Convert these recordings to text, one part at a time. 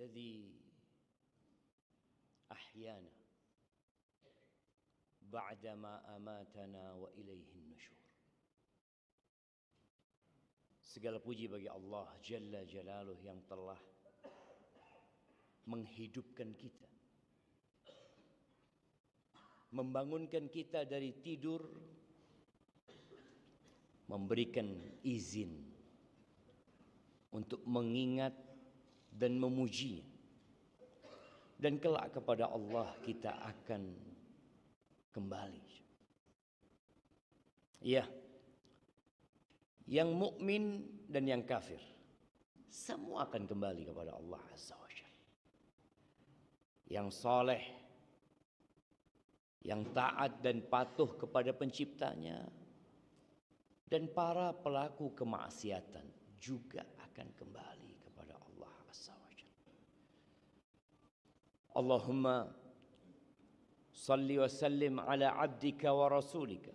الذي أحيانا بعدما أماتنا وإليه النشور. Segala puji bagi Allah Jalla Jalaluh yang telah menghidupkan kita, membangunkan kita dari tidur, memberikan izin untuk mengingat dan memuji, dan kelak kepada Allah kita akan kembali. Ya, yang mukmin dan yang kafir semua akan kembali kepada Allah Azza wa Jalla. Yang saleh, yang taat dan patuh kepada penciptanya, dan para pelaku kemaksiatan juga akan kembali kepada Allah Azza wa Jalla. Allahumma salli wa sallim ala abdika wa rasulika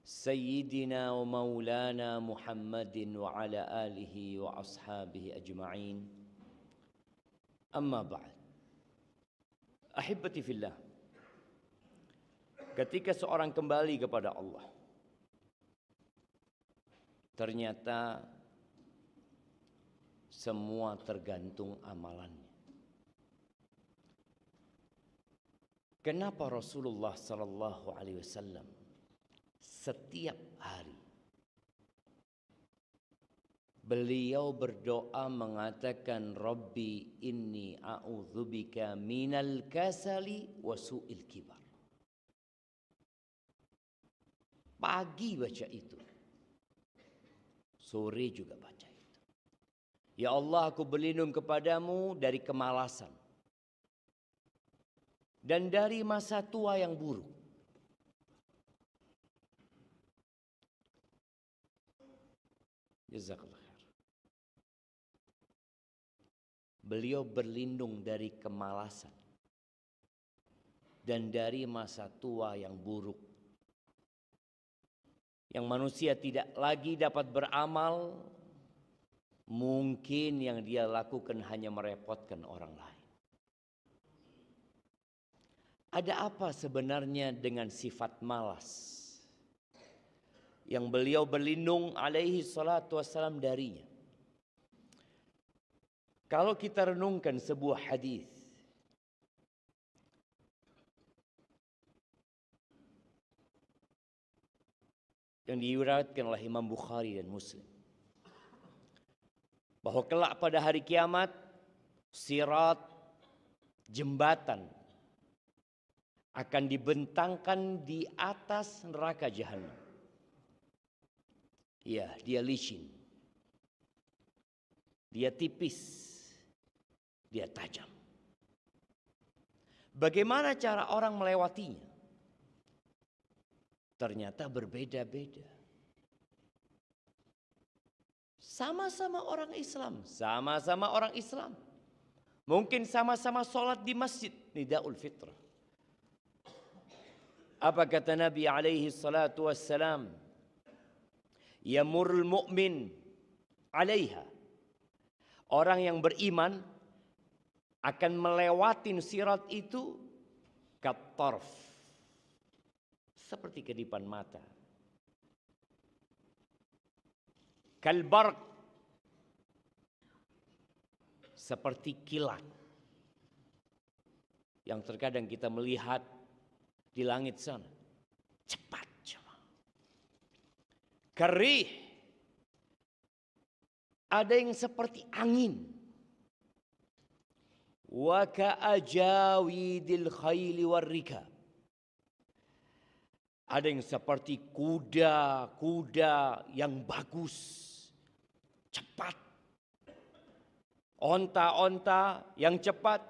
Sayyidina wa maulana Muhammadin wa ala alihi wa ashabihi ajma'in. Amma ba'd. Ahibbati fillah. Ketika seorang kembali kepada Allah, ternyata semua tergantung amalannya. Kenapa Rasulullah sallallahu alaihi wasallam setiap hari beliau berdoa mengatakan, Rabbi inni a'udzubika minal kasali wa su'il kibar. Pagi baca itu, sore juga baca itu. Ya Allah, aku berlindung kepadamu dari kemalasan dan dari masa tua yang buruk. Jazakallah khair. Beliau berlindung dari kemalasan dan dari masa tua yang buruk, yang manusia tidak lagi dapat beramal. Mungkin yang dia lakukan hanya merepotkan orang lain. Ada apa sebenarnya dengan sifat malas yang beliau berlindung alaihi salatu wassalam darinya? Kalau kita renungkan sebuah hadis yang diriwayatkan oleh Imam Bukhari dan Muslim, bahwa kelak pada hari kiamat sirat, jembatan, akan dibentangkan di atas neraka jahanam. Ya, dia licin, dia tipis, dia tajam. Bagaimana cara orang melewatinya? Ternyata berbeda-beda. Sama-sama orang Islam, sama-sama orang Islam. Mungkin sama-sama sholat di masjid, Nidaul Fitrah. Apa kata Nabi alaihi salatu wassalam? Yamurul mu'min alaiha. Orang yang beriman akan melewatin sirat itu katarf, seperti kedipan mata. Kalbarq, seperti kilat yang terkadang kita melihat di langit sana. Cepat. Karih, ada yang seperti angin. Wa ka'ajawidil khayli warrikab. Ada yang seperti kuda-kuda yang bagus, cepat. Onta-onta yang cepat.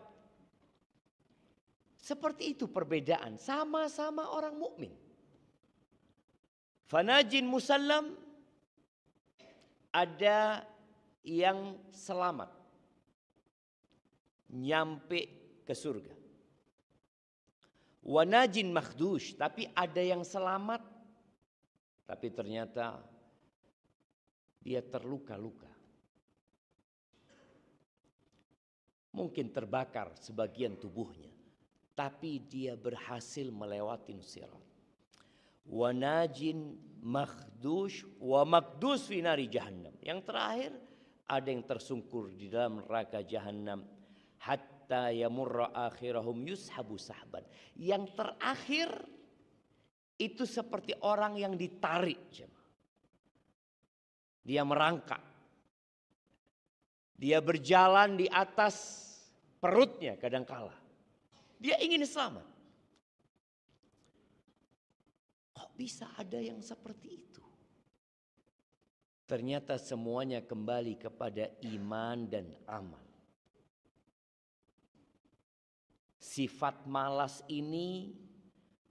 Seperti itu perbedaan, sama-sama orang mukmin. Fanajin musallam, ada yang selamat nyampe ke surga. Wanajin makhdush, tapi ada yang selamat tapi ternyata dia terluka-luka. Mungkin terbakar sebagian tubuhnya, tapi dia berhasil melewati sirat. Wa najin makhdush wa makdus fi nari jahannam. Yang terakhir, ada yang tersungkur di dalam neraka jahannam hatta yamurra akhirahum yushabu sahban. Yang terakhir itu seperti orang yang ditarik. Dia merangkak. Dia berjalan di atas perutnya kadangkala. Dia ingin selamat. Kok bisa ada yang seperti itu? Ternyata semuanya kembali kepada iman dan amal. Sifat malas ini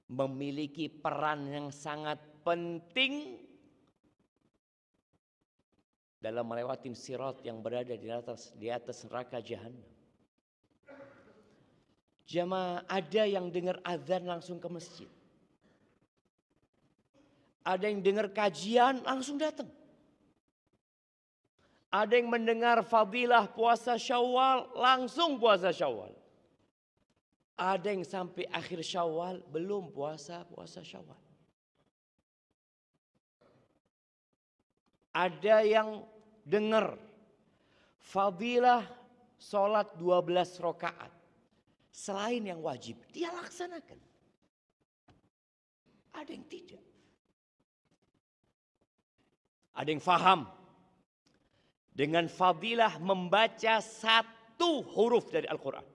memiliki peran yang sangat penting dalam melewati sirat yang berada di atas neraka jahannam. Jamaah, ada yang dengar azan langsung ke masjid. Ada yang dengar kajian langsung datang. Ada yang mendengar fadilah puasa Syawal langsung puasa Syawal. Ada yang sampai akhir Syawal belum puasa Syawal. Ada yang dengar fadilah sholat 12 rakaat selain yang wajib, dia laksanakan. Ada yang tidak. Ada yang faham dengan fadilah membaca satu huruf dari Al-Quran.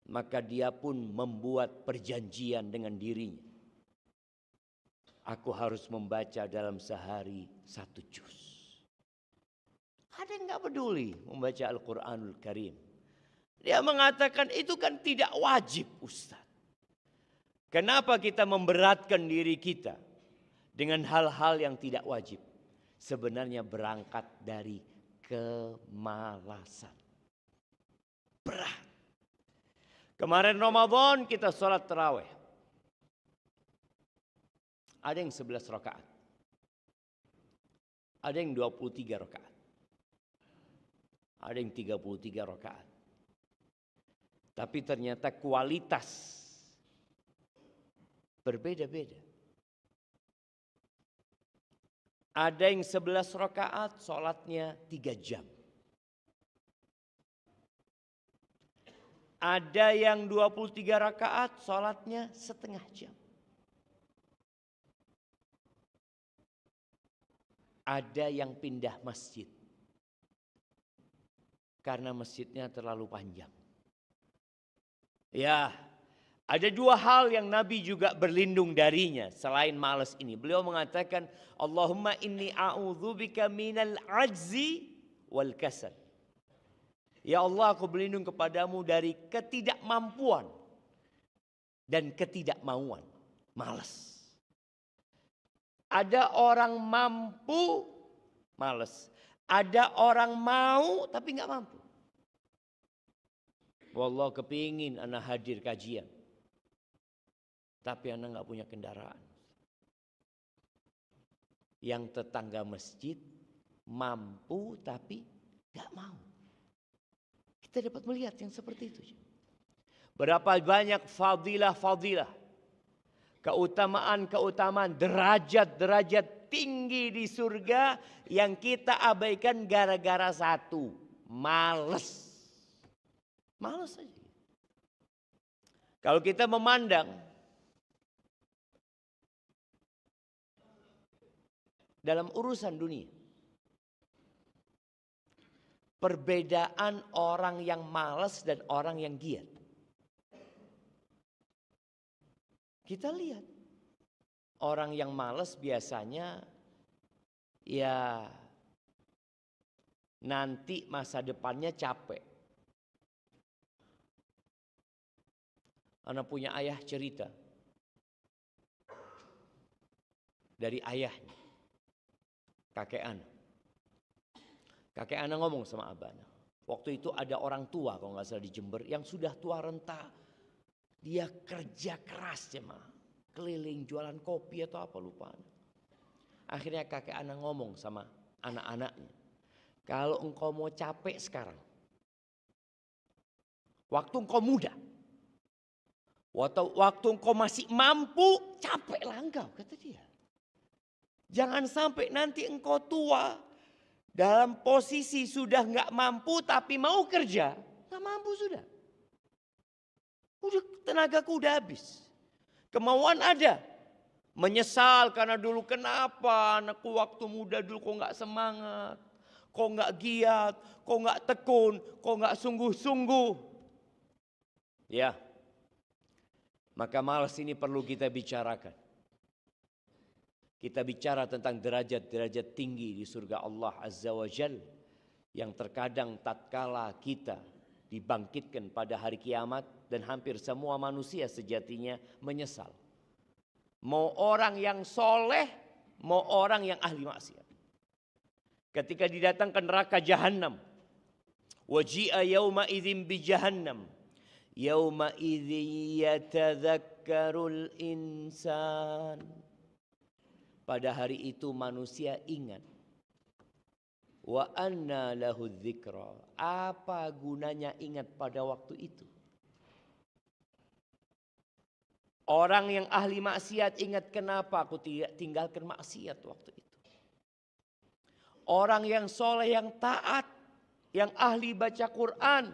Maka dia pun membuat perjanjian dengan dirinya. Aku harus membaca dalam sehari 1 juz. Ada yang gak peduli membaca Al-Quranul Karim. Dia mengatakan itu kan tidak wajib, Ustaz. Kenapa kita memberatkan diri kita dengan hal-hal yang tidak wajib? Sebenarnya berangkat dari kemalasan. Berat. Kemarin Ramadan kita sholat tarawih. Ada yang 11 rakaat. Ada yang 23 rakaat. Ada yang 33 rakaat. Tapi ternyata kualitas berbeda-beda. Ada yang 11 rakaat sholatnya 3 jam. Ada yang 23 rakaat sholatnya setengah jam. Ada yang pindah masjid. Karena masjidnya terlalu panjang. Ya, ada 2 hal yang Nabi juga berlindung darinya selain malas ini. Beliau mengatakan, Allahumma inni a'udzubika minal ajzi wal kasal. Ya Allah, aku berlindung kepadamu dari ketidakmampuan dan ketidakmauan. Malas. Ada orang mampu, malas. Ada orang mau tapi nggak mampu. Wallah, kepingin anak hadir kajian. Tapi anak nggak punya kendaraan. Yang tetangga masjid mampu tapi nggak mau. Kita dapat melihat yang seperti itu. Berapa banyak fadilah-fadilah. Keutamaan-keutamaan, derajat-derajat tinggi di surga yang kita abaikan gara-gara satu. Males. Males saja. Kalau kita memandang dalam urusan dunia, perbedaan orang yang malas dan orang yang giat. Kita lihat orang yang malas biasanya ya nanti masa depannya capek. Anak punya ayah cerita dari ayahnya, kakek anak. Kakek anak ngomong sama abahnya. Waktu itu ada orang tua kalau nggak salah di Jember yang sudah tua renta. Dia kerja keras jemaah. Keliling jualan kopi atau apa lupa. Akhirnya kakek anak ngomong sama anak-anaknya. Kalau engkau mau capek sekarang. Waktu engkau muda. Waktu engkau masih mampu, capeklah engkau, kata dia. Jangan sampai nanti engkau tua dalam posisi sudah nggak mampu tapi mau kerja, nggak mampu sudah. Udah tenagaku udah habis. Kemauan ada. Menyesal karena dulu kenapa anakku waktu muda dulu kok nggak semangat, kok nggak giat, kok nggak tekun, kok nggak sungguh-sungguh. Ya, maka malas ini perlu kita bicarakan. Kita bicara tentang derajat-derajat tinggi di surga Allah Azza wa Jal, yang terkadang tatkala kita dibangkitkan pada hari kiamat dan hampir semua manusia sejatinya menyesal. Mau orang yang soleh, mau orang yang ahli maksiat. Ketika didatangkan neraka Jahannam, waji'a yawma idzin bi Jahannam, yawma idzin yatadzakkarul insan. Pada hari itu manusia ingat. Wa anna lahu dzikra. Apa gunanya ingat pada waktu itu? Orang yang ahli maksiat ingat kenapa aku tidak tinggalkan maksiat waktu itu. Orang yang soleh, yang taat, yang ahli baca Quran,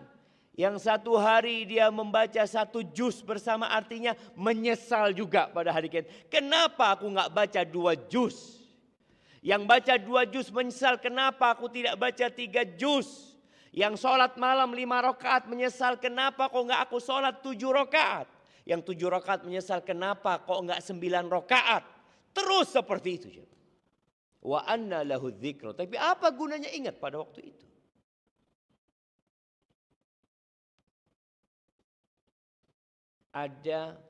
yang satu hari dia membaca 1 juz bersama artinya menyesal juga pada hari kiamat. Kenapa aku nggak baca 2 juz? Yang baca 2 juz menyesal kenapa aku tidak baca 3 juz? Yang sholat malam 5 rakaat menyesal kenapa kok nggak aku sholat 7 rakaat? Yang 7 rakaat menyesal kenapa kok enggak 9 rakaat. Terus seperti itu. Wa anna lahu dzikra. Tapi apa gunanya ingat pada waktu itu? Ada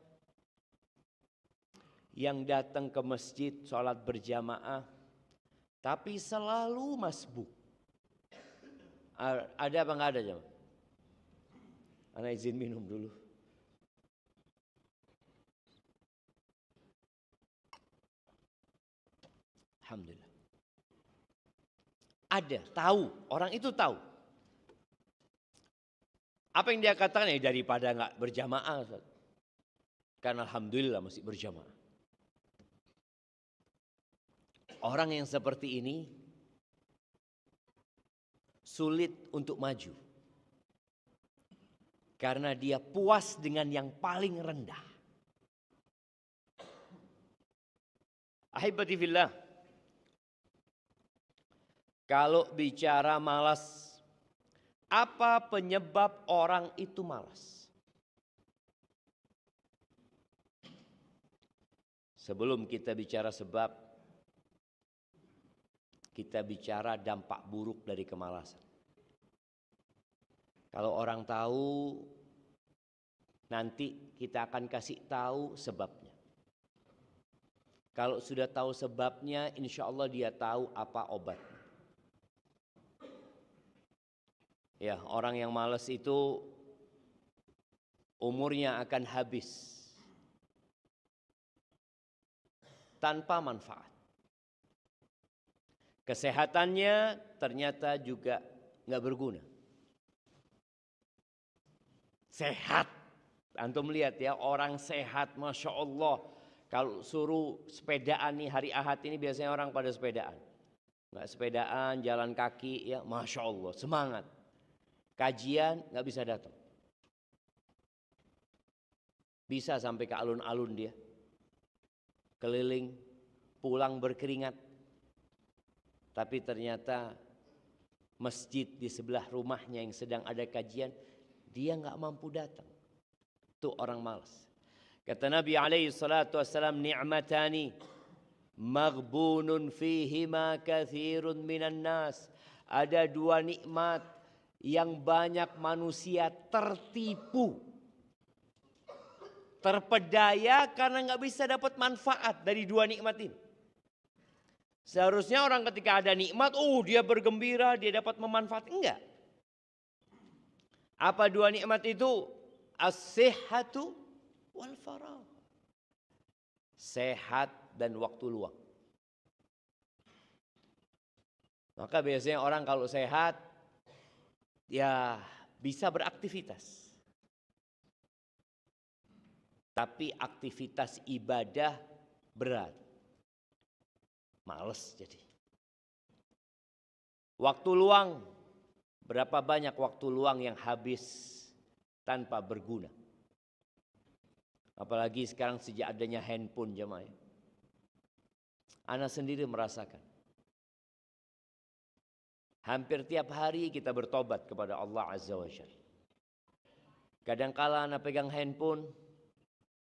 yang datang ke masjid sholat berjamaah tapi selalu masbuk. Ada apa enggak ada jemaah? Ana izin minum dulu. Alhamdulillah. Ada, tahu, orang itu tahu. Apa yang dia katakan ya daripada enggak berjamaah. Karena alhamdulillah masih berjamaah. Orang yang seperti ini sulit untuk maju. Karena dia puas dengan yang paling rendah. Ahibati fillah. Kalau bicara malas, apa penyebab orang itu malas? Sebelum kita bicara sebab, kita bicara dampak buruk dari kemalasan. Kalau orang tahu, nanti kita akan kasih tahu sebabnya. Kalau sudah tahu sebabnya, insya Allah dia tahu apa obatnya. Ya, orang yang malas itu umurnya akan habis tanpa manfaat. Kesehatannya ternyata juga nggak berguna. Sehat, antum lihat ya orang sehat, masya Allah. Kalau suruh sepedaan nih hari Ahad ini biasanya orang pada sepedaan. Nggak sepedaan, jalan kaki ya, masya Allah semangat. Kajian nggak bisa datang. Bisa sampai ke alun-alun dia. Keliling, pulang berkeringat. Tapi ternyata masjid di sebelah rumahnya yang sedang ada kajian, dia nggak mampu datang. Itu orang malas. Kata Nabi alaihi salatu wassalam, ni'matani maghbunun fihima kathirun minan nas. Ada 2 nikmat yang banyak manusia tertipu, terpedaya karena nggak bisa dapat manfaat dari 2 nikmat ini. Seharusnya orang ketika ada nikmat, dia bergembira, dia dapat memanfaatkan. Enggak. Apa 2 nikmat itu? As-sihhatu wal faragh. Sehat dan waktu luang. Maka biasanya orang kalau sehat, ya bisa beraktivitas. Tapi aktivitas ibadah berat. Males jadi. Waktu luang, berapa banyak waktu luang yang habis tanpa berguna. Apalagi sekarang sejak adanya handphone jemaah. Ana sendiri merasakan. Hampir tiap hari kita bertobat kepada Allah Azza wa Jalla. Kadangkala ana pegang handphone.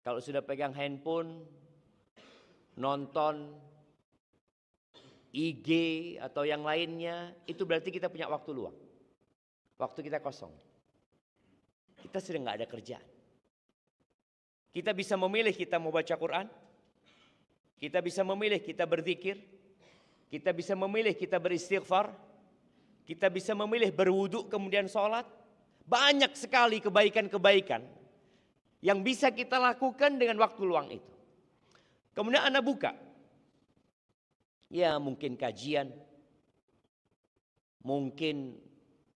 Kalau sudah pegang handphone, nonton IG atau yang lainnya, itu berarti kita punya waktu luang. Waktu kita kosong. Kita sudah nggak ada kerjaan. Kita bisa memilih kita mau baca Quran. Kita bisa memilih kita berzikir. Kita bisa memilih kita beristighfar. Kita bisa memilih berwudu kemudian sholat. Banyak sekali kebaikan-kebaikan yang bisa kita lakukan dengan waktu luang itu. Kemudian Anda buka. Ya mungkin kajian. Mungkin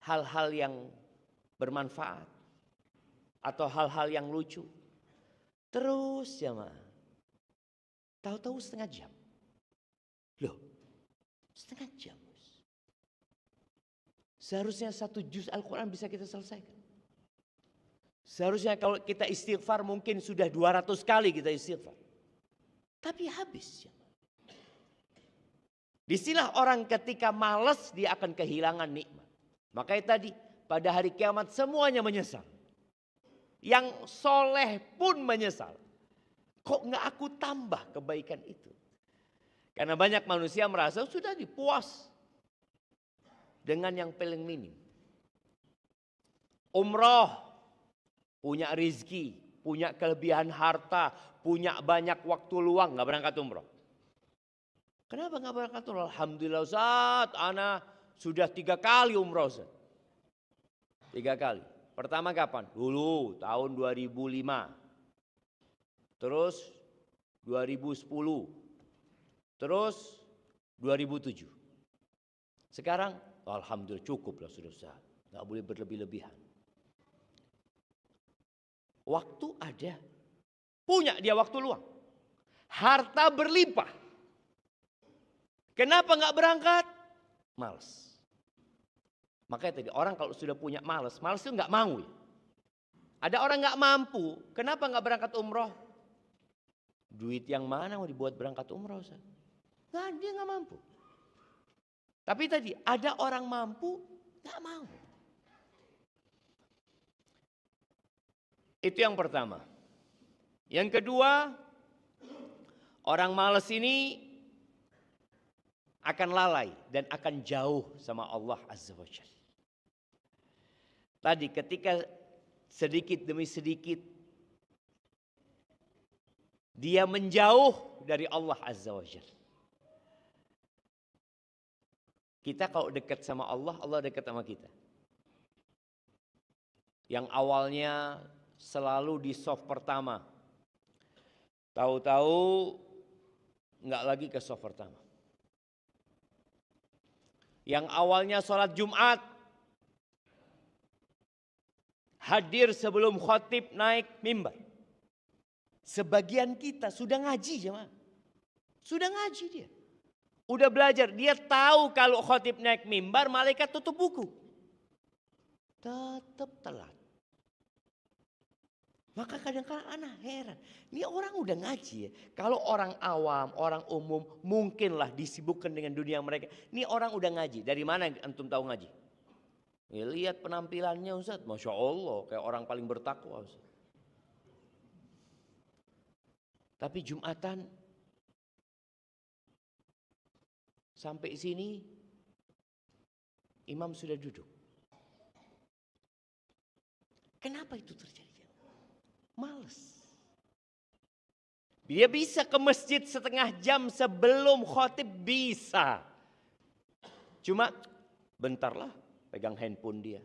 hal-hal yang bermanfaat. Atau hal-hal yang lucu. Terus ya ma. Tahu-tahu setengah jam. Loh, setengah jam. Seharusnya 1 juz Al-Quran bisa kita selesaikan. Seharusnya kalau kita istighfar mungkin sudah 200 kali kita istighfar. Tapi habis ya. Disinilah orang ketika malas dia akan kehilangan nikmat. Makanya tadi pada hari kiamat semuanya menyesal. Yang soleh pun menyesal. Kok nggak aku tambah kebaikan itu? Karena banyak manusia merasa sudah dipuas dengan yang paling minim. Umroh, punya rizki, punya kelebihan harta, punya banyak waktu luang, nggak berangkat umroh. Kenapa nggak berangkat umroh? Alhamdulillah Ustaz, ana sudah 3 kali umroh Ustaz. 3 kali. Pertama kapan? Dulu tahun 2005. Terus 2010. Terus 2007. Sekarang alhamdulillah cukup lah sudah Ustaz. Gak boleh berlebih-lebihan. Waktu ada. Punya dia waktu luang. Harta berlimpah. Kenapa gak berangkat? Males. Makanya tadi orang kalau sudah punya males itu gak mau ya. Ada orang gak mampu. Kenapa gak berangkat umroh? Duit yang mana mau dibuat berangkat umroh Ustaz? Nah, dia gak mampu. Tapi tadi ada orang mampu gak mau. Itu yang pertama. Yang kedua, orang malas ini akan lalai dan akan jauh sama Allah Azza wa Jalla. Tadi ketika sedikit demi sedikit dia menjauh dari Allah Azza wa Jalla. Kita kalau dekat sama Allah, Allah dekat sama kita. Yang awalnya selalu di soft pertama. Tahu-tahu nggak lagi ke soft pertama. Yang awalnya sholat Jumat. Hadir sebelum khotib naik mimbar. Sebagian kita sudah ngaji jemaah. Sudah ngaji dia. Udah belajar. Dia tahu kalau khotib naik mimbar malaikat tutup buku. Tetap telat. Maka kadang-kadang anak heran. Ini orang udah ngaji ya. Kalau orang awam, orang umum mungkinlah disibukkan dengan dunia mereka. Ini orang udah ngaji. Dari mana antum tahu ngaji? Ya, lihat penampilannya Ustaz. Masya Allah kayak orang paling bertakwa Ustaz. Tapi Jumatan sampai sini imam sudah duduk. Kenapa itu terjadi? Males. Dia bisa ke masjid setengah jam sebelum khotib bisa. Cuma bentarlah pegang handphone dia.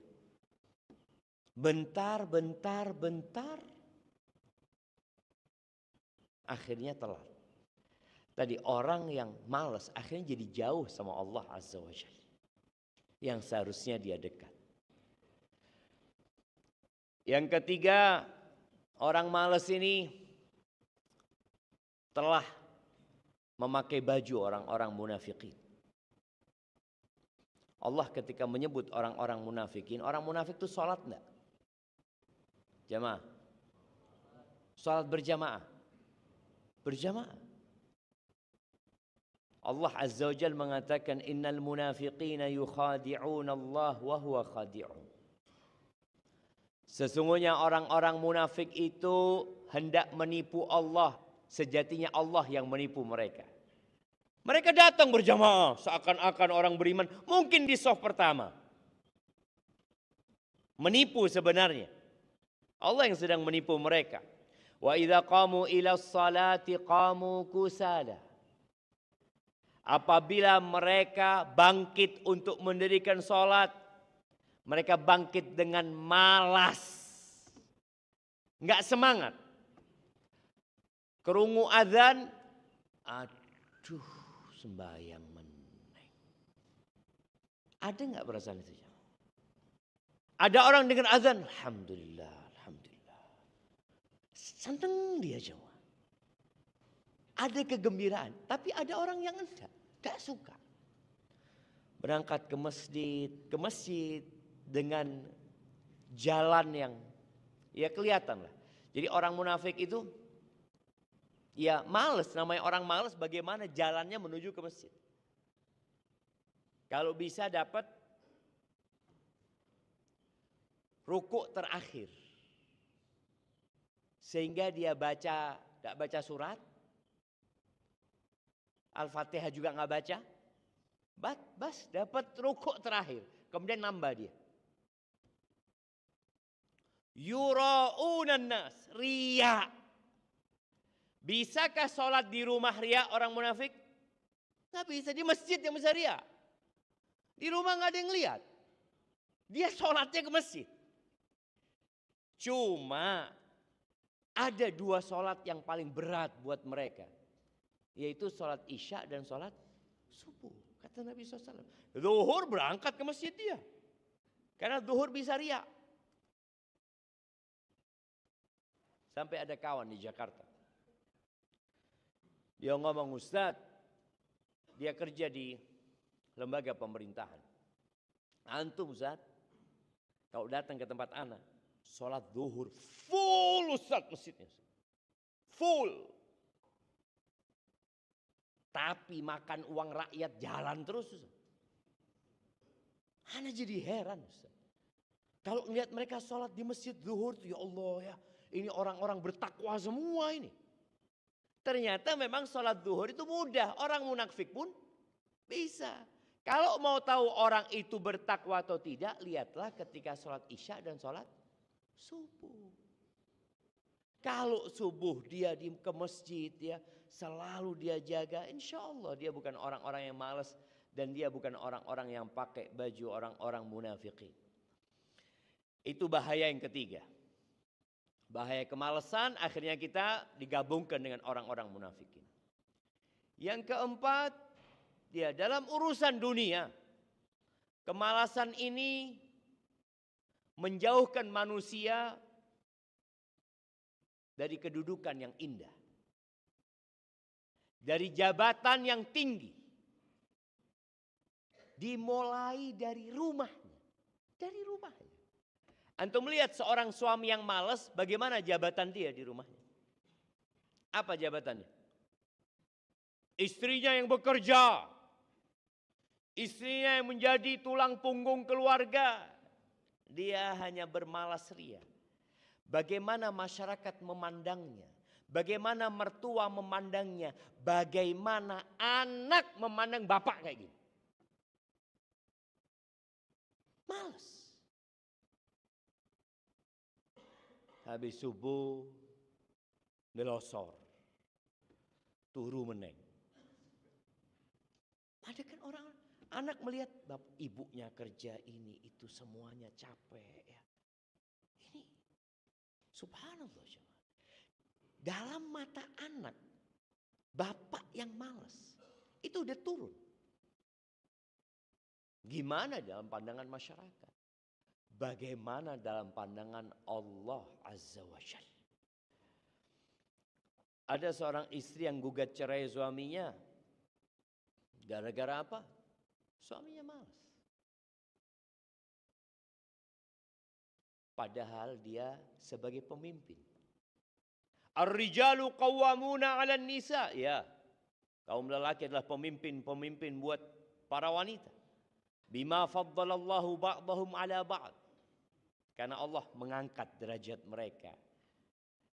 Bentar. Akhirnya telat. Tadi orang yang malas akhirnya jadi jauh sama Allah Azza wa Jalla. Yang seharusnya dia dekat. Yang ketiga, orang malas ini telah memakai baju orang-orang munafikin. Allah ketika menyebut orang-orang munafikin, orang munafik itu sholat enggak? Jamaah. Sholat berjamaah. Berjamaah. Allah Azza wa Jalla mengatakan innal munafiqina yukhadi'una Allah wa huwa khadi'un. Sesungguhnya orang-orang munafik itu hendak menipu Allah, sejatinya Allah yang menipu mereka. Mereka datang berjamaah seakan-akan orang beriman, mungkin di shaf pertama. Menipu sebenarnya. Allah yang sedang menipu mereka. Wa idza qamu ila sholati qamu kusala. Apabila mereka bangkit untuk mendirikan sholat, mereka bangkit dengan malas. Enggak semangat. Kerungu azan, aduh sembahyang meneng. Ada enggak perasaan itu? Ada orang dengan azan, alhamdulillah, alhamdulillah. Senang dia jawab. Ada kegembiraan, tapi ada orang yang enggak suka. Berangkat ke masjid dengan jalan yang ya kelihatan lah. Jadi orang munafik itu ya males, namanya orang males bagaimana jalannya menuju ke masjid. Kalau bisa dapat rukuk terakhir. Sehingga dia tidak baca surat. Al-Fatihah juga nggak baca. Bas dapat rukuk terakhir. Kemudian nambah dia. Yura'unan nas, riya. Bisakah sholat di rumah riya orang munafik? Nggak bisa, di masjid yang bisa riya. Di rumah nggak ada yang lihat. Dia sholatnya ke masjid. Cuma ada dua sholat yang paling berat buat mereka. Yaitu sholat isya dan sholat subuh. Kata Nabi SAW. Zuhur berangkat ke masjid dia. Karena zuhur bisa riya. Sampai ada kawan di Jakarta. Dia ngomong, Ustadz, dia kerja di lembaga pemerintahan. Antum Ustadz, kalau datang ke tempat anak, sholat zuhur full Ustadz masjidnya. Full. Tapi makan uang rakyat jalan terus Ustaz. Ana jadi heran Ustaz. Kalau melihat mereka sholat di masjid zuhur tuh ya Allah ya. Ini orang-orang bertakwa semua ini. Ternyata memang sholat zuhur itu mudah. Orang munafik pun bisa. Kalau mau tahu orang itu bertakwa atau tidak, lihatlah ketika sholat isya dan sholat subuh. Kalau subuh dia ke masjid ya. Selalu dia jaga, insya Allah dia bukan orang-orang yang malas dan dia bukan orang-orang yang pakai baju orang-orang munafikin. Itu bahaya yang ketiga. Bahaya kemalasan akhirnya kita digabungkan dengan orang-orang munafikin. Yang keempat, dia dalam urusan dunia. Kemalasan ini menjauhkan manusia dari kedudukan yang indah. Dari jabatan yang tinggi. Dimulai dari rumahnya. Dari rumahnya. Antum melihat seorang suami yang malas, bagaimana jabatan dia di rumahnya? Apa jabatannya? Istrinya yang bekerja. Istrinya yang menjadi tulang punggung keluarga. Dia hanya bermalas ria. Bagaimana masyarakat memandangnya? Bagaimana mertua memandangnya? Bagaimana anak memandang bapak kayak gini? Males. Habis subuh, nelosor. Turu meneng. Ada kan orang, anak melihat ibunya kerja ini, itu semuanya capek. Ya. Ini, subhanallah. Dalam mata anak, bapak yang malas, itu udah turun. Gimana dalam pandangan masyarakat? Bagaimana dalam pandangan Allah Azza wa Jalla? Ada seorang istri yang gugat cerai suaminya. Gara-gara apa? Suaminya malas. Padahal dia sebagai pemimpin. Ar-rijalu qawwamuna 'alan nisa. Ya, kaum lelaki adalah pemimpin-pemimpin buat para wanita. Bima faddalallahu ba'dahum 'ala ba'd. Karena Allah mengangkat derajat mereka.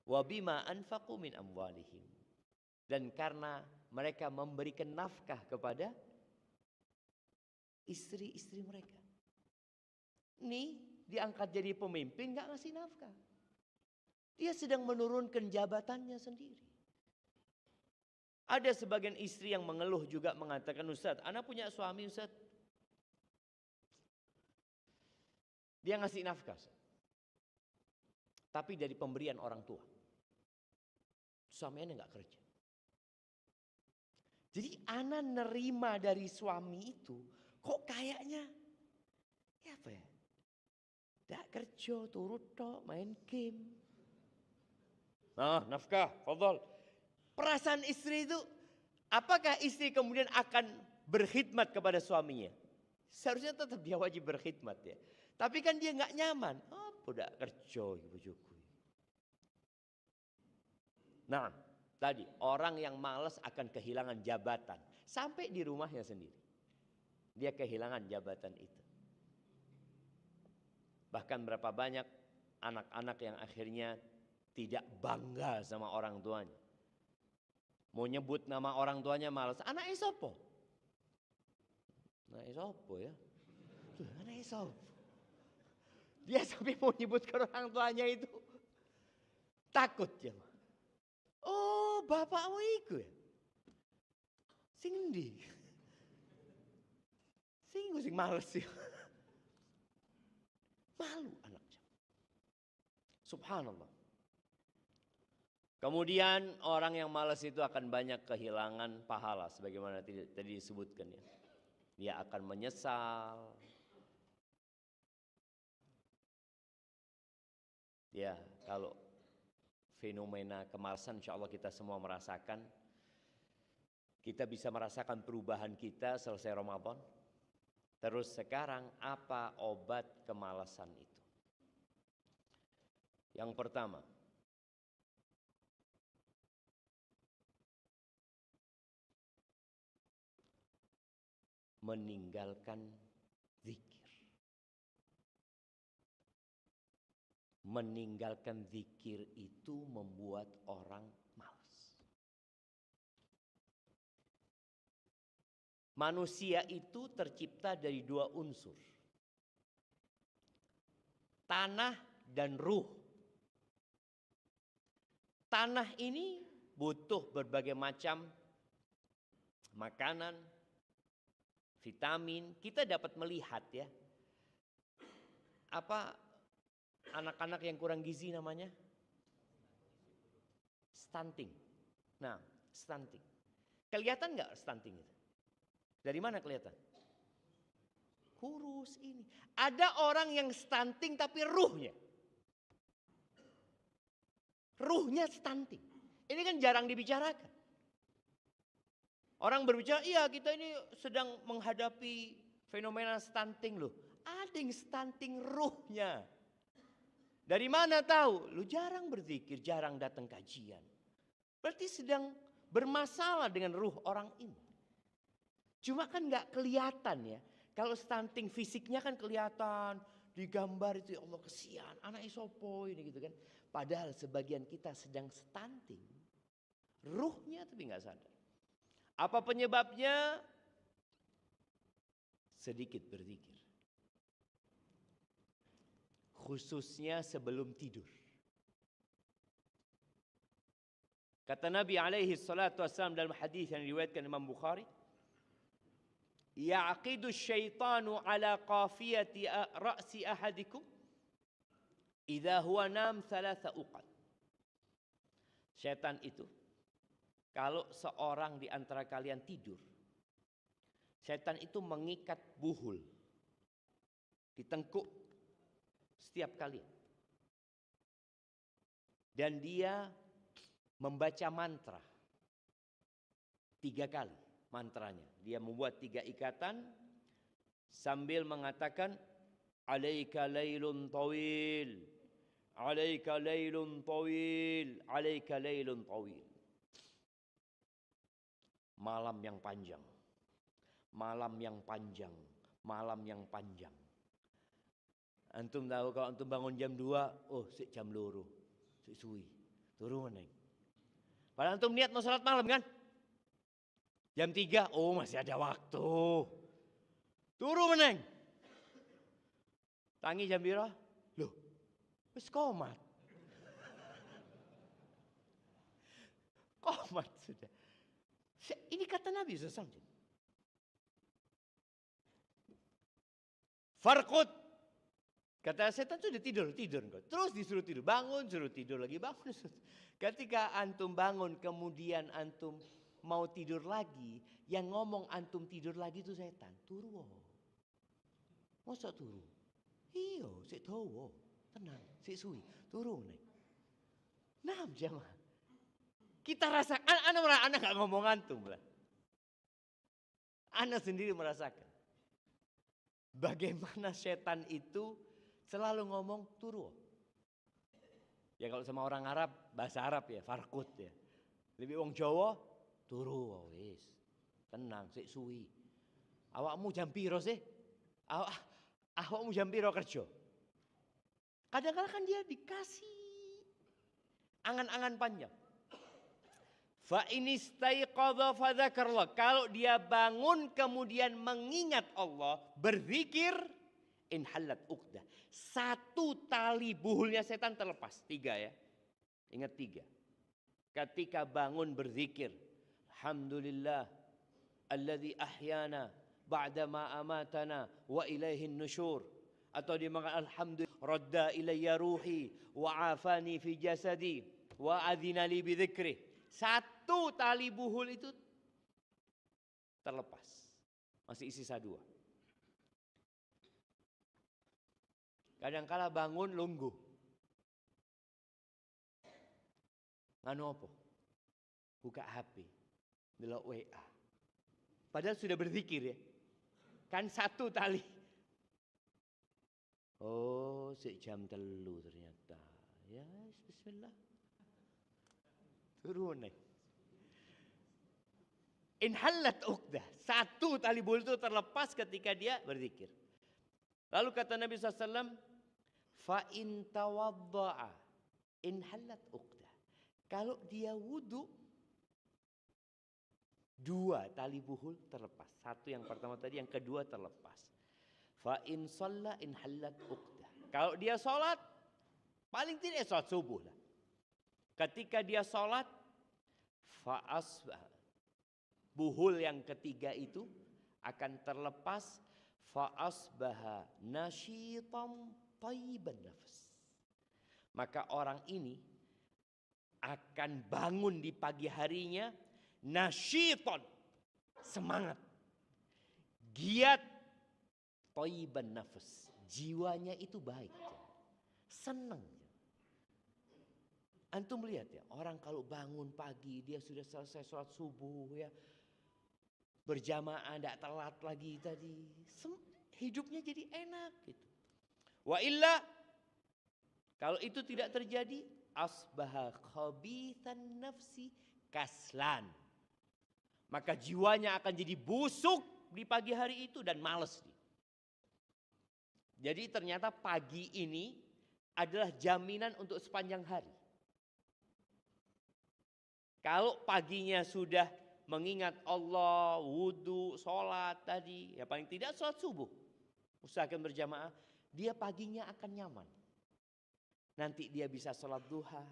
Wa bima anfaqu min amwalihim. Dan karena mereka memberikan nafkah kepada istri-istri mereka. Nih diangkat jadi pemimpin gak ngasih nafkah. Dia sedang menurunkan jabatannya sendiri. Ada sebagian istri yang mengeluh juga mengatakan, Ustaz, anak punya suami Ustaz. Dia ngasih nafkah. Ustaz. Tapi dari pemberian orang tua. Suaminya gak kerja. Jadi anak nerima dari suami itu, kok kayaknya, ya apa ya? Tak kerja, turut tok, main game. Nah, nafkah, fadhal. Perasaan istri itu, apakah istri kemudian akan berkhidmat kepada suaminya? Seharusnya tetap dia wajib berkhidmat ya. Tapi kan dia nggak nyaman. Apa dak kerja ibu-ibu. Nah, tadi orang yang malas akan kehilangan jabatan sampai di rumahnya sendiri. Dia kehilangan jabatan itu. Bahkan berapa banyak anak-anak yang akhirnya tidak bangga sama orang tuanya. Mau nyebut nama orang tuanya malas. Anak sopo? Anak sopo ya? Anak sopo? Dia sampai mau nyebut ke orang tuanya itu takut ya. Oh, bapakmu iku ya? Sing endi? Sing males ya. Malu anaknya. Subhanallah. Kemudian orang yang malas itu akan banyak kehilangan pahala sebagaimana tadi disebutkan ya. Dia akan menyesal. Ya, kalau fenomena kemalasan insya Allah kita semua merasakan. Kita bisa merasakan perubahan kita selesai Ramadan. Terus sekarang apa obat kemalasan itu? Yang pertama, meninggalkan zikir. Meninggalkan zikir itu membuat orang malas. Manusia itu tercipta dari dua unsur. Tanah dan ruh. Tanah ini butuh berbagai macam makanan, vitamin. Kita dapat melihat ya. Apa anak-anak yang kurang gizi namanya? Stunting. Nah, stunting. Kelihatan nggak stunting itu? Dari mana kelihatan? Kurus ini. Ada orang yang stunting tapi ruhnya. Ruhnya stunting. Ini kan jarang dibicarakan. Orang berbicara, iya kita ini sedang menghadapi fenomena stunting loh. Ada yang stunting ruhnya. Dari mana tahu? Lu jarang berzikir, jarang datang kajian. Berarti sedang bermasalah dengan ruh orang ini. Cuma kan nggak kelihatan ya. Kalau stunting fisiknya kan kelihatan. Digambar itu ya Allah kesian. Anak isopo ini gitu kan. Padahal sebagian kita sedang stunting. Ruhnya tapi nggak sadar. Apa penyebabnya? Sedikit berzikir. Khususnya sebelum tidur. Kata Nabi alaihi salatu wassalam dalam hadis yang diriwayatkan Imam Bukhari. Ya'qidu syaitanu ala qafiyati ra'si ahadikum idza huwa nam thalatha uqad. Syaitan itu kalau seorang di antara kalian tidur, syaitan itu mengikat buhul di tengkuk setiap kali. Dan dia membaca mantra 3 kali mantranya. Dia membuat 3 ikatan sambil mengatakan alaika lailun tawil, alaika lailun tawil, alaika lailun tawil. Malam yang panjang, malam yang panjang, malam yang panjang. Antum tahu kalau antum bangun jam 2, oh sik jam 2, sik suwi, turu meneng. Padahal antum niat mau salat malam kan? Jam 3, oh masih ada waktu. Turu meneng. Tangi jam piro? Loh, wis komat. Komat sudah. Ini kata Nabi SAW. Farqud. Kata setan sudah tidur engkau. Terus disuruh tidur, bangun, suruh tidur lagi, bangun. Ketika antum bangun, kemudian antum mau tidur lagi, yang ngomong antum tidur lagi itu setan. Turu. Masa turu? Iya, sik dawa. Tenang, sik suwi. Turu nih. Nah, jamaah. Kita rasa, anak nggak ngomong antum lah. Anak sendiri merasakan. Bagaimana setan itu selalu ngomong turu. Ya kalau sama orang Arab, bahasa Arab ya, farkut ya. Lebih wong Jawa, turu wis. Tenang, sik suwi. Awakmu jam piro sih? Awakmu jam piro kerja? Kadang-kadang kan dia dikasih angan-angan panjang. Fa inistaiqadha fadzakarallah. Kalau dia bangun kemudian mengingat Allah, berzikir, inhalat uqdah. 1 tali buhulnya setan terlepas. 3 ya. Ingat 3. Ketika bangun berzikir, alhamdulillah alladzi ahyana ba'da ma amatana wa ilaihin nusyur. Atau dia mengatakan alhamdulillah radda ilayya ruhi wa afani fi jasadi wa adzina li bi dzikrih. 1 tali buhul itu terlepas. Masih sisa 2. Kadang-kala bangun lungguh. Nganu apa? Buka HP. Delok WA. Padahal sudah berzikir ya. Kan 1 tali. Oh, sik jam 3 ternyata. Ya, bismillah. Turun nih. Inhalat uqdah. 1 tali buhul itu terlepas ketika dia berzikir. Lalu kata Nabi SAW, fa in tawadda'a inhalat uqdah. Kalau dia wudu, 2 tali buhul terlepas. 1 yang pertama tadi, yang kedua terlepas. Fa in shalla inhalat uqdah. Kalau dia sholat, paling tidak sholat subuh lah. Ketika dia sholat, buhul yang ketiga itu akan terlepas. Fa'asbaha nasyitam thayyiban nafas. Maka orang ini akan bangun di pagi harinya nasyiton, semangat, giat, thayyiban nafas. Jiwanya itu baik, senang. Antum lihat ya, orang kalau bangun pagi dia sudah selesai sholat subuh ya, berjamaah tidak telat lagi tadi, hidupnya jadi enak gitu. Wa illa, kalau itu tidak terjadi, asbaha khabithan nafsi kaslan. Maka jiwanya akan jadi busuk di pagi hari itu dan malas. Jadi ternyata pagi ini adalah jaminan untuk sepanjang hari. Kalau paginya sudah mengingat Allah, wudu, sholat tadi, ya paling tidak sholat subuh, usahakan berjamaah, dia paginya akan nyaman. Nanti dia bisa sholat duha,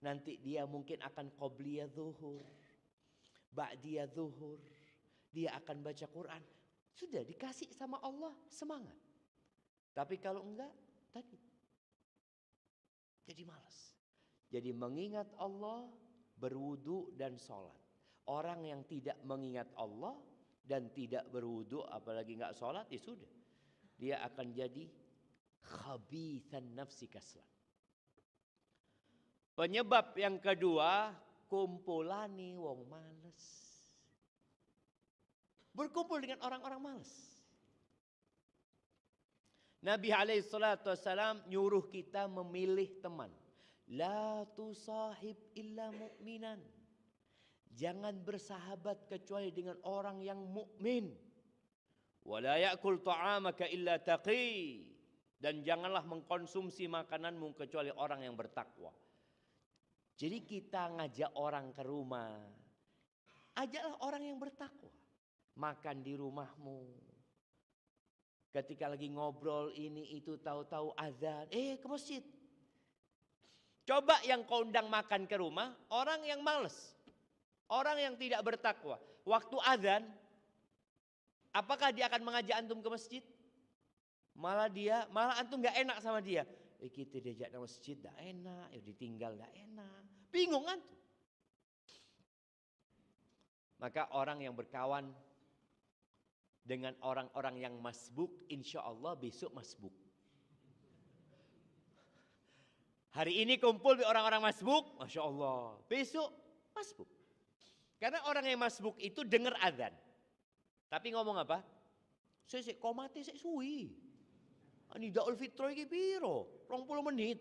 nanti dia mungkin akan qobliyah zuhur, ba'diyah zuhur, dia akan baca Quran. Sudah dikasih sama Allah semangat. Tapi kalau enggak, tadi jadi malas. Jadi mengingat Allah, berwudu dan sholat. Orang yang tidak mengingat Allah dan tidak berwudu, apalagi enggak sholat, ya sudah. Dia akan jadi khabithan nafsi kaslan. Penyebab yang kedua, kumpulani wong males. Berkumpul dengan orang-orang males. Nabi SAW nyuruh kita memilih teman. La tusahib illa mu'minan. Jangan bersahabat kecuali dengan orang yang mukmin. Wala ya'kul ta'amaka illa taqi. Dan janganlah mengkonsumsi makananmu kecuali orang yang bertakwa. Jadi kita ngajak orang ke rumah. Ajaklah orang yang bertakwa. Makan di rumahmu. Ketika lagi ngobrol ini itu tahu-tahu azan. Ke masjid. Coba yang kau undang makan ke rumah. Orang yang males. Orang yang tidak bertakwa. Waktu azan. Apakah dia akan mengajak antum ke masjid? Malah antum gak enak sama dia. Kita diajak ke masjid gak enak. Ditinggal gak enak. Bingung antum. Maka orang yang berkawan dengan orang-orang yang masbuk, insya Allah besok masbuk. Hari ini kumpul di orang-orang masbuk, Masya Allah. Besok masbuk. Karena orang yang masbuk itu dengar azan. Tapi ngomong apa? Saya komati saya suwi. Ini Daul Fitro ini piro, 20 menit.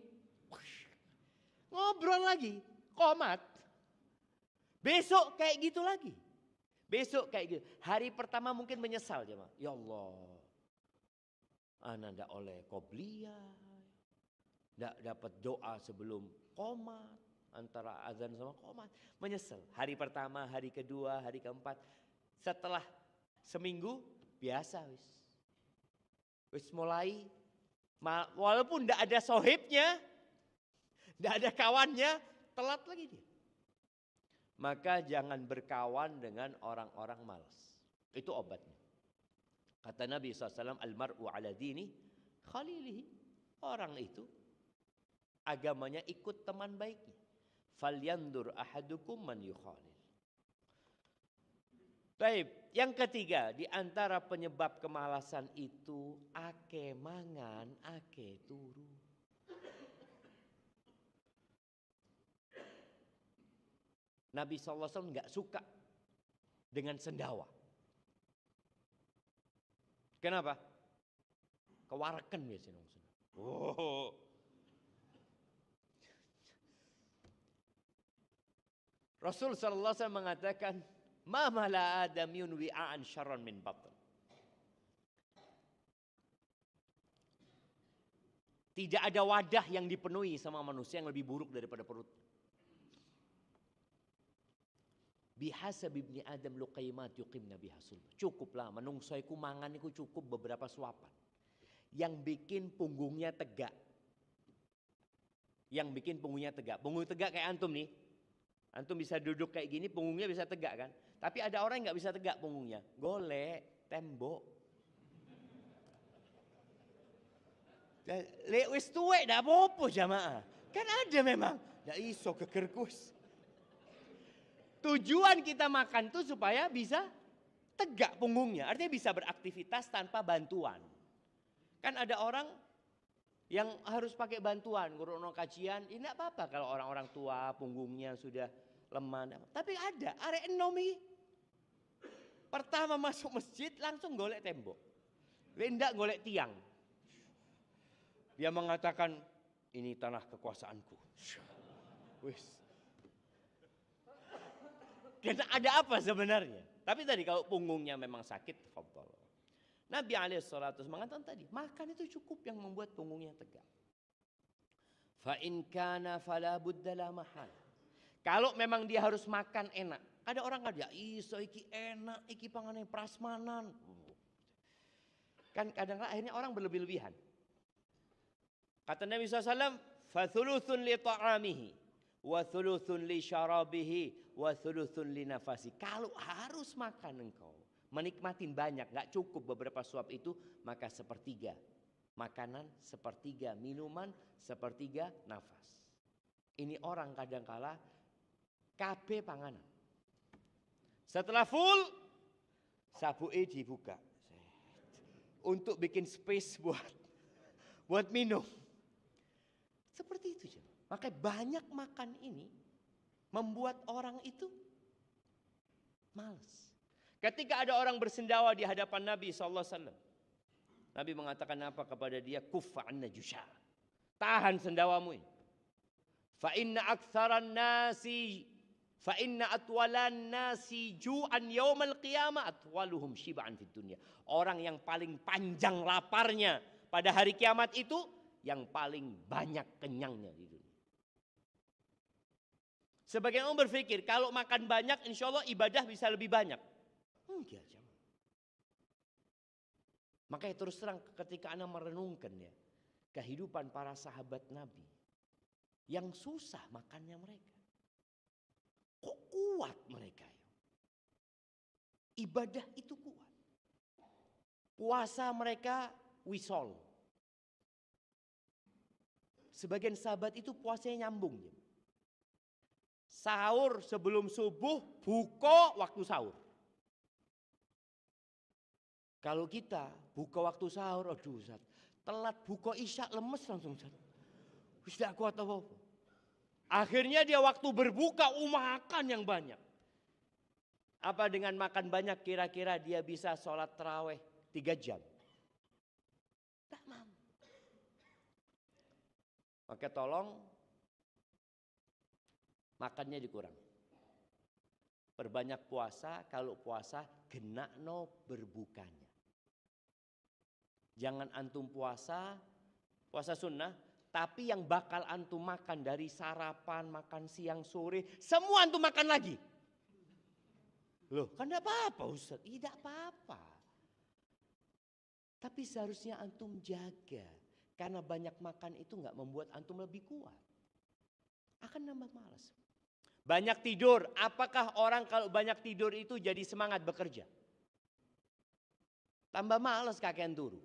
Ngobrol lagi, komat. Besok kayak gitu lagi. Besok kayak gitu. Hari pertama mungkin menyesal jemaah. Ya Allah. Ana ndak oleh qobliyah. Ndak dapat doa sebelum qomat. Antara azan sama qomat. Menyesal. Hari pertama, hari kedua, hari keempat. Setelah seminggu biasa wis mulai. Walaupun ndak ada sohibnya. Ndak ada kawannya. Telat lagi dia. Maka jangan berkawan dengan orang-orang malas. Itu obatnya. Kata Nabi SAW, Al-mar'u ala dini khalilihi. Orang itu agamanya ikut teman baiknya. Falyandur ahadukum man yukhalil. Baik, yang ketiga di antara penyebab kemalasan itu ake mangan, ake turu. Nabi SAW nggak suka dengan sendawa. Kenapa? Kewarakan biasanya. Oh. Rasul SAW mengatakan, ma mala adamiyun wi'an syarran min batn. Tidak ada wadah yang dipenuhi sama manusia yang lebih buruk daripada perut. Bihasab ibni Adam luqaimat yuqimna bihasul. Cukuplah menungsoiku mangan iku cukup beberapa suapan. Yang bikin punggungnya tegak. Yang bikin punggungnya tegak. Punggung tegak kayak antum nih. Antum bisa duduk kayak gini, punggungnya bisa tegak kan? Tapi ada orang yang nggak bisa tegak punggungnya. Golek tembok. Lek wis tuwek dak apa-apa jamaah. Kan ada memang. Dak iso kekerkus. Tujuan kita makan tuh supaya bisa tegak punggungnya. Artinya bisa beraktivitas tanpa bantuan. Kan ada orang yang harus pakai bantuan. Ngurung kajian, ini tidak apa-apa kalau orang-orang tua punggungnya sudah lemah. Tapi ada, arek enomi. Pertama masuk masjid langsung golek tembok. Lendak golek tiang. Dia mengatakan, ini tanah kekuasaanku. Wis. Karena ada apa sebenarnya? Tapi tadi kalau punggungnya memang sakit, fadhal. Nabi SAW mengatakan tadi, makan itu cukup yang membuat punggungnya tegak. Fa in kana fala budda la mahal. Kalau memang dia harus makan enak. Ada orang ada iso iki enak, iki pangane prasmanan. Kan kadang-kadang akhirnya orang berlebih-lebihan. Kata Nabi SAW, fa thuluthun li ta'amihi wa thuluthun li syarabihi wa thuluthun li nafasi. Kalau harus makan engkau, menikmatin banyak, gak cukup beberapa suap itu, maka sepertiga makanan, sepertiga minuman, sepertiga nafas. Ini orang kadang-kala kabeh panganan. Setelah full, sabuke dibuka untuk bikin space buat minum. Seperti itu saja. Makanya banyak makan ini membuat orang itu malas. Ketika ada orang bersendawa di hadapan Nabi SAW, Nabi mengatakan apa kepada dia? Kuffa anna jusha. Tahan sendawamu ini. Fa inna atwalan nasi ju'an yaumal qiyamah atwaluhum shib'an fid dunya. Orang yang paling panjang laparnya pada hari kiamat itu yang paling banyak kenyangnya di dunia. Sebagian orang berpikir kalau makan banyak insya Allah ibadah bisa lebih banyak. Enggak, jemaah. Makanya terus terang ketika Anda merenungkan ya kehidupan para sahabat Nabi yang susah makannya mereka. Kok kuat mereka ya? Ibadah itu kuat. Puasa mereka wisol. Sebagian sahabat itu puasanya nyambung. Ya. Sahur sebelum subuh, buka waktu sahur. Kalau kita buka waktu sahur, aduh Ustaz, telat buka isya lemes langsung Ustaz. Tidak kuat apa-apa. Akhirnya dia waktu berbuka makan yang banyak. Apa dengan makan banyak kira-kira dia bisa sholat taraweh 3 jam? Tak mampu. Maka tolong makannya dikurang. Perbanyak puasa, kalau puasa genakno berbukanya. Jangan antum puasa sunnah, tapi yang bakal antum makan dari sarapan, makan siang, sore, semua antum makan lagi. Loh, kan tidak apa-apa Ustaz. Tidak apa-apa. Tapi seharusnya antum jaga. Karena banyak makan itu nggak membuat antum lebih kuat. Akan nambah malas. Banyak tidur. Apakah orang kalau banyak tidur itu jadi semangat bekerja? Tambah malas kakean turu.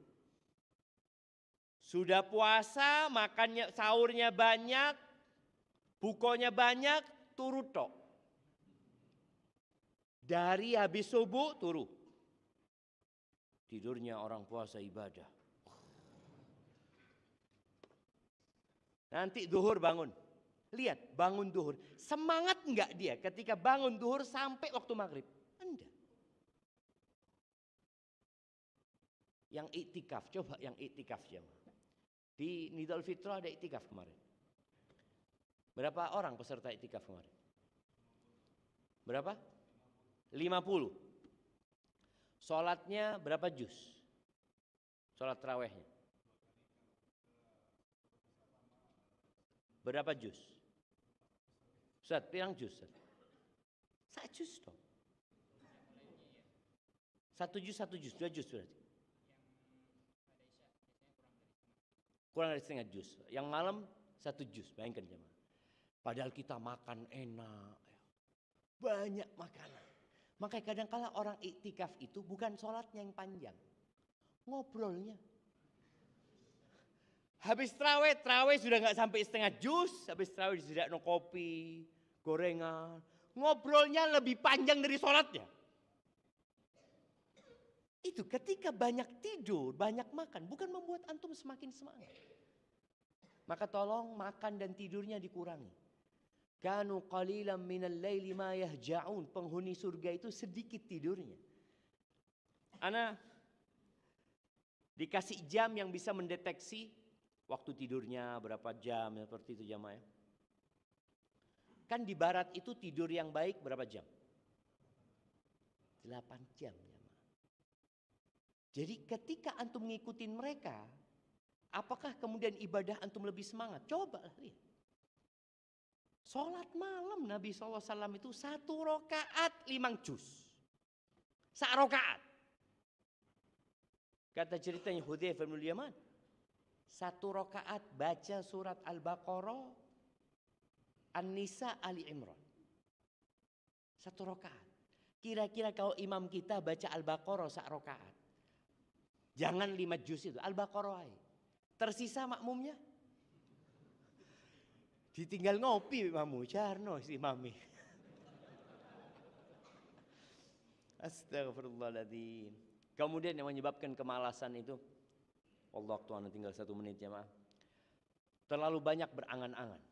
Sudah puasa, makannya, sahurnya banyak, bukonya banyak, turu tok. Dari habis subuh, turu. Tidurnya orang puasa ibadah. Nanti duhur bangun. Lihat, bangun duhur. Semangat enggak dia ketika bangun duhur sampai waktu maghrib? Enggak. Yang iktikaf, coba yang iktikaf jemaah. Di Nidal Fitrah ada iktikaf kemarin. Berapa orang peserta iktikaf kemarin? Berapa? 50. Sholatnya berapa juz? Sholat tarawehnya. Berapa juz? Ustaz, pirang juz? 1 juz dong. 1 juz, 2 juz berarti. Kurang dari setengah juz. Yang malam 1 juz, bayangkan jemaah. Padahal kita makan enak. Banyak makanan. Makanya kadang-kala orang iktikaf itu bukan sholatnya yang panjang. Ngobrolnya. Habis terawih sudah nggak sampai setengah juz. Habis terawih sudah no kopi, gorengan. Ngobrolnya lebih panjang dari sholatnya. Itu ketika banyak tidur, banyak makan. Bukan membuat antum semakin semangat. Maka tolong makan dan tidurnya dikurangi. Kanu qalilan minal laili ma yahja'un. Penghuni surga itu sedikit tidurnya. Ana dikasih jam yang bisa mendeteksi waktu tidurnya berapa jam, seperti itu jamaah. Kan di barat itu tidur yang baik berapa jam? 8 jam jamaah. Jadi ketika antum ngikutin mereka, apakah kemudian ibadah antum lebih semangat? Coba lihat. Sholat malam Nabi SAW itu 1 rakaat 5 juz. 1 rakaat. Kata ceritanya Hudzaifah bin Yaman. 1 rakaat baca surat Al-Baqarah, An-Nisa, Ali Imran. 1 rakaat. Kira-kira kalau imam kita baca Al-Baqarah 1 rakaat. Jangan 5 juz itu, Al-Baqarah. Tersisa makmumnya. Ditinggal ngopi mamu, jarno si mami. Astagfirullahaladzim. Kemudian yang menyebabkan kemalasan itu, Allah Tuhan tinggal 1 menit jemaah. Terlalu banyak berangan-angan.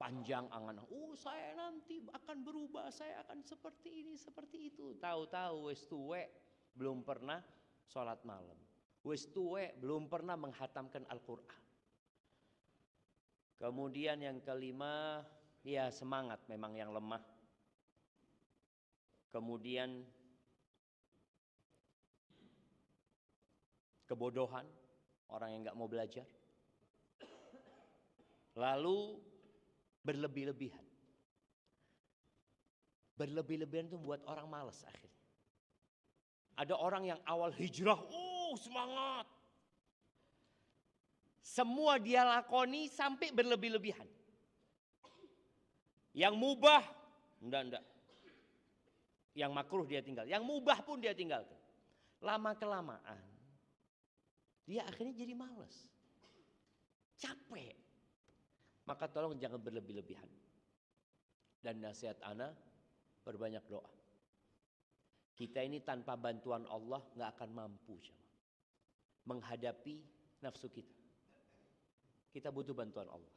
panjang angan, saya nanti akan berubah, saya akan seperti ini, seperti itu. Tahu-tahu wis tuwek belum pernah sholat malam. Wis tuwek belum pernah menghatamkan Al-Quran. Kemudian yang kelima, ya semangat memang yang lemah. Kemudian kebodohan, orang yang nggak mau belajar. Lalu berlebih-lebihan. Berlebih-lebihan itu membuat orang malas akhirnya. Ada orang yang awal hijrah, semangat. Semua dia lakoni sampai berlebih-lebihan. Yang mubah, enggak. Yang makruh dia tinggal. Yang mubah pun dia tinggalkan. Lama-kelamaan, dia akhirnya jadi malas. Capek. Maka tolong jangan berlebih-lebihan. Dan nasihat ana, berbanyak doa. Kita ini tanpa bantuan Allah nggak akan mampu menghadapi nafsu kita. Kita butuh bantuan Allah.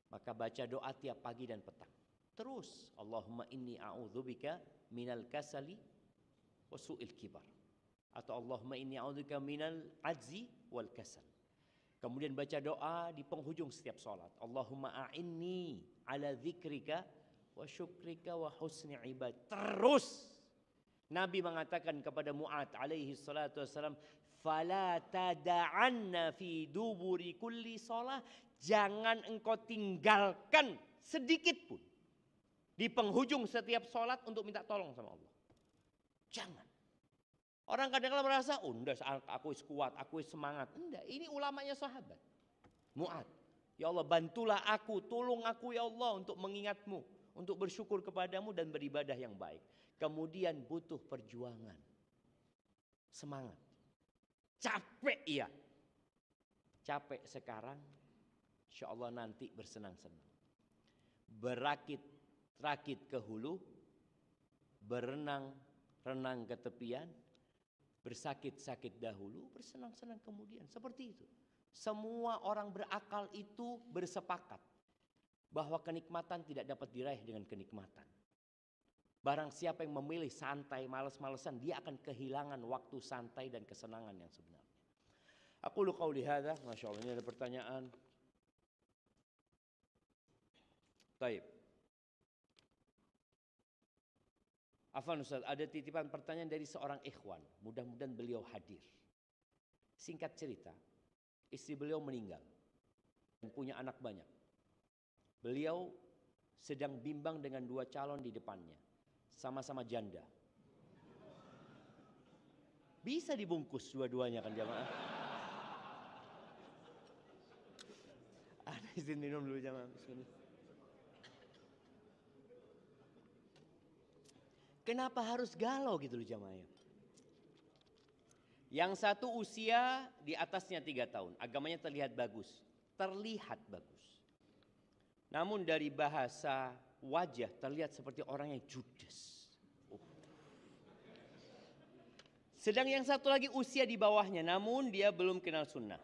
Maka baca doa tiap pagi dan petang. Terus, Allahumma inni a'udzubika minal kasali wa su'il kibar. Atau Allahumma inni a'udzubika minal ajzi wal kasal. Kemudian baca doa di penghujung setiap sholat. Allahumma a'inni ala dzikrika wa syukrika wa husni ibad. Terus Nabi mengatakan kepada Mu'ad alaihi salatu wassalam, fala tada'anna fi duburi kulli shalah, jangan engkau tinggalkan sedikit pun di penghujung setiap sholat untuk minta tolong sama Allah. Jangan. Orang kadang-kadang merasa, aku kuat, aku semangat. Enggak, ini ulamanya sahabat. Mu'ad, ya Allah bantulah aku, tolong aku ya Allah untuk mengingatmu, untuk bersyukur kepadamu dan beribadah yang baik. Kemudian butuh perjuangan. Semangat. Capek iya. Capek sekarang, insya Allah nanti bersenang-senang. Berakit ke hulu, berenang ke tepian, bersakit-sakit dahulu, bersenang-senang kemudian. Seperti itu. Semua orang berakal itu bersepakat bahwa kenikmatan tidak dapat diraih dengan kenikmatan. Barang siapa yang memilih santai, malas-malesan, dia akan kehilangan waktu santai dan kesenangan yang sebenarnya. Aku lu qauli hadza, Masya Allah, ini ada pertanyaan. Baik. Afwan Ustaz, ada titipan pertanyaan dari seorang ikhwan. Mudah-mudahan beliau hadir. Singkat cerita, istri beliau meninggal dan punya anak banyak. Beliau sedang bimbang dengan dua calon di depannya. Sama-sama janda. Bisa dibungkus dua-duanya kan jamaah? Ada izin minum dulu jamaah. Bismillah. Kenapa harus galau gitu loh jamaah? Yang satu usia di atasnya 3 tahun. Agamanya terlihat bagus. Namun dari bahasa wajah terlihat seperti orang yang judes. Sedang yang satu lagi usia di bawahnya, namun dia belum kenal sunnah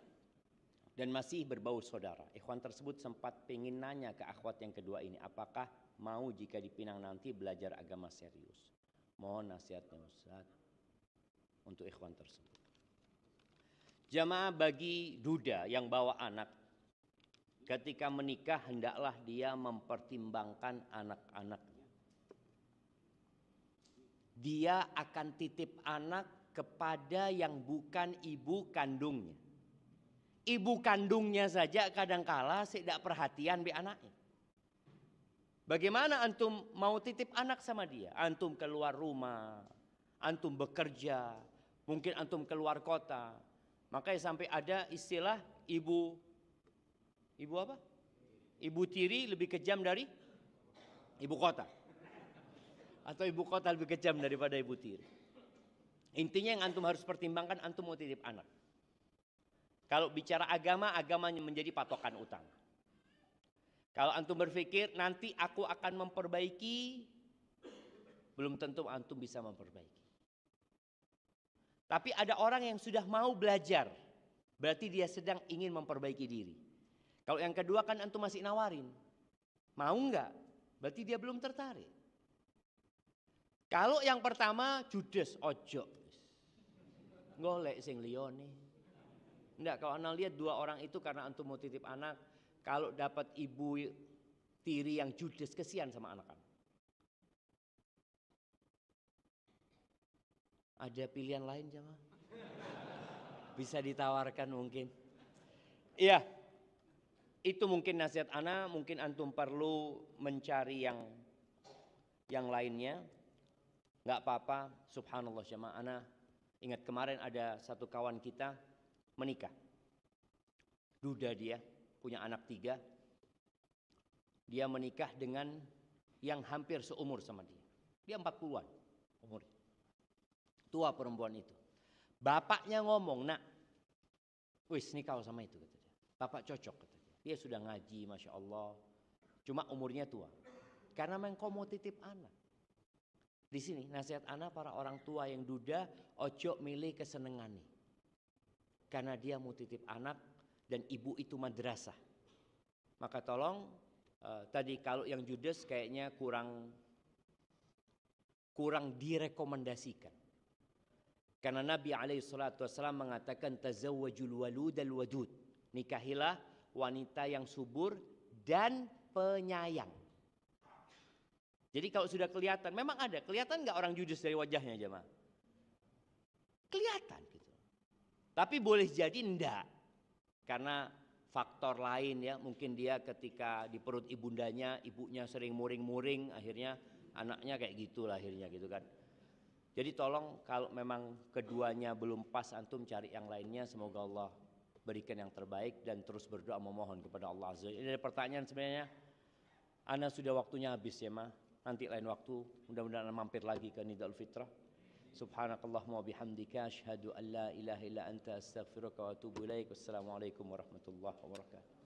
dan masih berbau saudara. Ikhwan tersebut sempat pengen nanya ke akhwat yang kedua ini, apakah mau jika dipinang nanti belajar agama serius. Mohon nasihatnya Ustaz untuk ikhwan tersebut. Jamaah, bagi duda yang bawa anak, ketika menikah hendaklah dia mempertimbangkan anak-anaknya. Dia akan titip anak kepada yang bukan ibu kandungnya. Ibu kandungnya saja kadangkala tidak perhatian be anaknya. Bagaimana antum mau titip anak sama dia? Antum keluar rumah, antum bekerja, mungkin antum keluar kota. Makanya sampai ada istilah ibu apa? Ibu tiri lebih kejam dari ibu kota. Atau ibu kota lebih kejam daripada ibu tiri. Intinya yang antum harus pertimbangkan, antum mau titip anak. Kalau bicara agama, agamanya menjadi patokan utama. Kalau antum berpikir nanti aku akan memperbaiki, belum tentu antum bisa memperbaiki. Tapi ada orang yang sudah mau belajar, berarti dia sedang ingin memperbaiki diri. Kalau yang kedua kan antum masih nawarin. Mau nggak? Berarti dia belum tertarik. Kalau yang pertama judes, ojo. Golek sing liyane. Enggak, kalau anak lihat dua orang itu karena antum mau titip anak, kalau dapat ibu tiri yang judes, kesian sama anak-anak. Ada pilihan lain jemaah? Bisa ditawarkan mungkin. Iya. Itu mungkin nasihat ana, mungkin antum perlu mencari yang lainnya. Enggak apa-apa, subhanallah jemaah. Ana ingat kemarin ada satu kawan kita menikah. Duda dia, punya anak 3. Dia menikah dengan yang hampir seumur sama dia. Dia 40-an umurnya. Tua perempuan itu. Bapaknya ngomong, nak, wis nikah sama itu, kata dia. Bapak cocok, kata dia. Dia sudah ngaji, Masya Allah. Cuma umurnya tua. Karena memang kau mau titip anak. Di sini nasihat anak para orang tua yang duda, ojo milih kesenengan nih. Karena dia mau titip anak dan ibu itu madrasah. Maka tolong, tadi kalau yang judes kayaknya kurang direkomendasikan. Karena Nabi SAW mengatakan tazawwajul waludal wadud. Nikahilah wanita yang subur dan penyayang. Jadi kalau sudah kelihatan, memang ada. Kelihatan nggak orang judes dari wajahnya jemaah? Kelihatan gitu. Tapi boleh jadi enggak. Karena faktor lain ya. Mungkin dia ketika di perut ibundanya, ibunya sering muring-muring. Akhirnya anaknya kayak gitu lahirnya gitu kan. Jadi tolong kalau memang keduanya belum pas, antum cari yang lainnya. Semoga Allah berikan yang terbaik dan terus berdoa memohon kepada Allah Azza wa Jalla. Ini ada pertanyaan sebenarnya. Ana sudah waktunya habis ya ma. Nanti lain waktu mudah-mudahan mampir lagi ke Nidal Fitrah. Subhanakallahumma bihamdika asyhadu an la ilaha illa anta astaghfiruka wa atubu ilaik. Wassalamualaikum warahmatullahi wabarakatuh.